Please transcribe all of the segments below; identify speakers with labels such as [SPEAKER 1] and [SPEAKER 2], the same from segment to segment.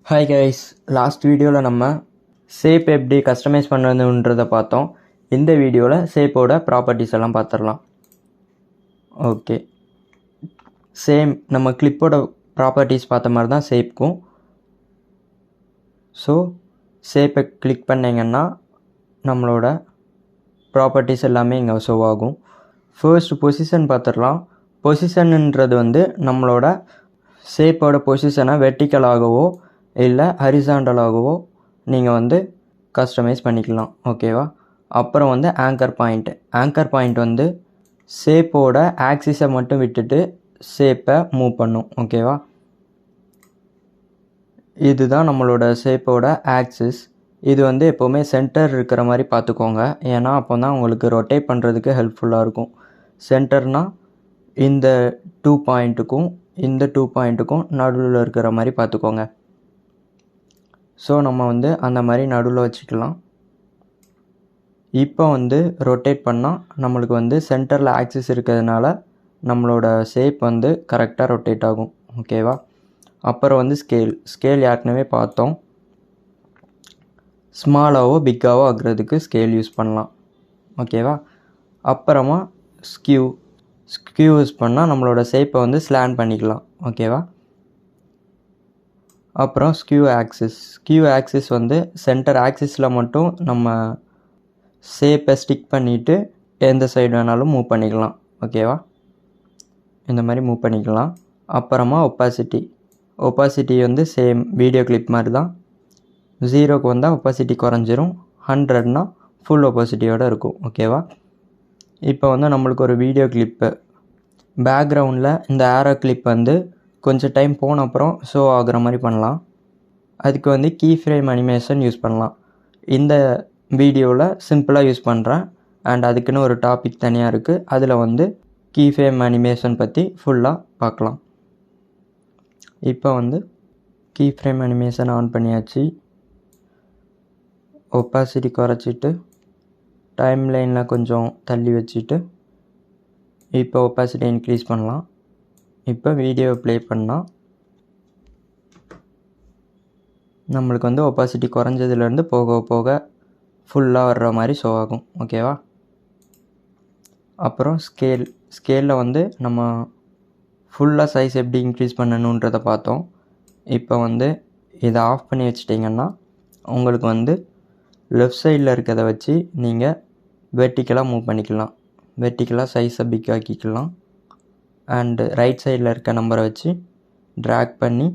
[SPEAKER 1] Hi guys, last வீடியோவில் நம்ம shape எப்படி கஸ்டமைஸ் பண்ணுறதுன்றதை பார்த்தோம். இந்த வீடியோவில் ஷேப்போட ப்ராப்பர்ட்டிஸ் எல்லாம் பார்த்துடலாம். ஓகே, சேம் நம்ம கிளிப்போட ப்ராப்பர்ட்டிஸ் பார்த்த மாதிரி தான் ஷேப்புக்கும். ஸோ ஷேப்பை கிளிக் பண்ணிங்கன்னா நம்மளோட ப்ராப்பர்ட்டிஸ் எல்லாமே இங்கே ஷோ ஆகும். ஃபர்ஸ்ட் பொசிஷன் பார்த்துடலாம். பொசிஷன்ன்றது நம்மளோட ஷேப்போட பொசிஷனை வெர்டிக்கலாகவோ இல்லை ஹரிசாண்டலாகவோ நீங்கள் கஸ்டமைஸ் பண்ணிக்கலாம். ஓகேவா? அப்புறம் ஆங்கர் பாயிண்ட் ஷேப்போட ஆக்சிஸை மட்டும் விட்டுட்டு ஷேப்பை மூவ் பண்ணும். ஓகேவா? இதுதான் நம்மளோட ஷேப்போட ஆக்சிஸ். இது எப்போவுமே சென்டர் இருக்கிற மாதிரி பார்த்துக்கோங்க. ஏன்னா அப்போ தான் உங்களுக்கு ரொட்டேட் பண்ணுறதுக்கு ஹெல்ப்ஃபுல்லாக இருக்கும். சென்டர்னால் இந்த 2 பாயிண்ட்டுக்கும் இந்த 2 பாயிண்ட்டுக்கும் நடுவில் இருக்கிற மாதிரி பார்த்துக்கோங்க. ஸோ நம்ம அந்த மாதிரி நடுவில் வச்சுக்கலாம். இப்போ ரொட்டேட் பண்ணால் நம்மளுக்கு சென்டரில் ஆக்சிஸ் இருக்கிறதுனால நம்மளோட ஷேப் கரெக்டாக ரொட்டேட் ஆகும். ஓகேவா? அப்புறம் ஸ்கேல் ஏற்கனவே பார்த்தோம். ஸ்மாலாவோ பிக்காவோ ஆகிறதுக்கு ஸ்கேல் யூஸ் பண்ணலாம். ஓகேவா? அப்புறமா ஸ்கியூ யூஸ் பண்ணால் நம்மளோட ஷேப்பை ஸ்லாண்ட் பண்ணிக்கலாம். ஓகேவா? அப்புறம் ஸ்கியூ ஆக்சிஸ் சென்டர் ஆக்சிஸில் மட்டும் நம்ம ஷேப்பை ஸ்டிக் பண்ணிவிட்டு எந்த சைடு வேணாலும் மூவ் பண்ணிக்கலாம். ஓகேவா? இந்த மாதிரி மூவ் பண்ணிக்கலாம். அப்புறமா ஒப்பாசிட்டி சேம் வீடியோ கிளிப் மாதிரி தான். 0க்கு வந்தால் ஒப்பாசிட்டி குறைஞ்சிரும். 100னா ஃபுல் ஒப்பாசிட்டியோடு இருக்கும். ஓகேவா? இப்போ நம்மளுக்கு ஒரு வீடியோ கிளிப்பு பேக்ரவுண்டில் இந்த ஆரோ கிளிப் கொஞ்சம் டைம் போன அப்புறம் ஷோ ஆகுற மாதிரி பண்ணலாம். அதுக்கு கீ ஃப்ரேம் அனிமேஷன் யூஸ் பண்ணலாம். இந்த வீடியோவில் சிம்பிளாக யூஸ் பண்ணுறேன். அண்ட் அதுக்குன்னு ஒரு டாபிக் தனியாக இருக்குது. அதில் கீ ஃப்ரேம் அனிமேஷன் பற்றி ஃபுல்லாக பார்க்கலாம். இப்போ கீ ஃப்ரேம் அனிமேஷன் ஆன் பண்ணியாச்சு. ஒப்பாசிட்டி குறைச்சிட்டு டைம் லைனில் கொஞ்சம் தள்ளி வச்சுட்டு இப்போ ஒப்பாசிட்டி இன்க்ரீஸ் பண்ணலாம். இப்போ வீடியோவை ப்ளே பண்ணால் நம்மளுக்கு ஒப்பாசிட்டி குறைஞ்சதுலேருந்து போக போக ஃபுல்லாக வர்ற மாதிரி ஷோ ஆகும். ஓகேவா? அப்புறம் ஸ்கேலில் நம்ம ஃபுல்லாக சைஸ் எப்படி இன்க்ரீஸ் பண்ணணுன்றதை பார்த்தோம். இப்போ இதை ஆஃப் பண்ணி வச்சிட்டிங்கன்னா உங்களுக்கு லெஃப்ட் சைடில் இருக்கிறத வச்சு நீங்கள் வெர்டிக்கலாக மூவ் பண்ணிக்கலாம். வெர்டிக்கலாக சைஸை பிக் ஆக்கிக்கலாம். அண்டு ரைட் சைடில் இருக்க நம்பரை வச்சு ட்ராக் பண்ணி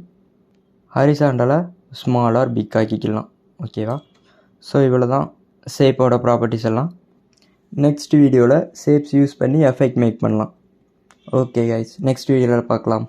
[SPEAKER 1] ஹரிசாண்டலாக ஸ்மால் ஆர் பிக் ஆக்கிக்கலாம். ஓகேவா? ஸோ இவ்வளோ தான் ஷேப்போட ப்ராப்பர்ட்டிஸ் எல்லாம். நெக்ஸ்ட் வீடியோவில் ஷேப்ஸ் யூஸ் பண்ணி எஃபெக்ட் மேக் பண்ணலாம். ஓகே கைஸ், நெக்ஸ்ட் வீடியோவில் பார்க்கலாம்.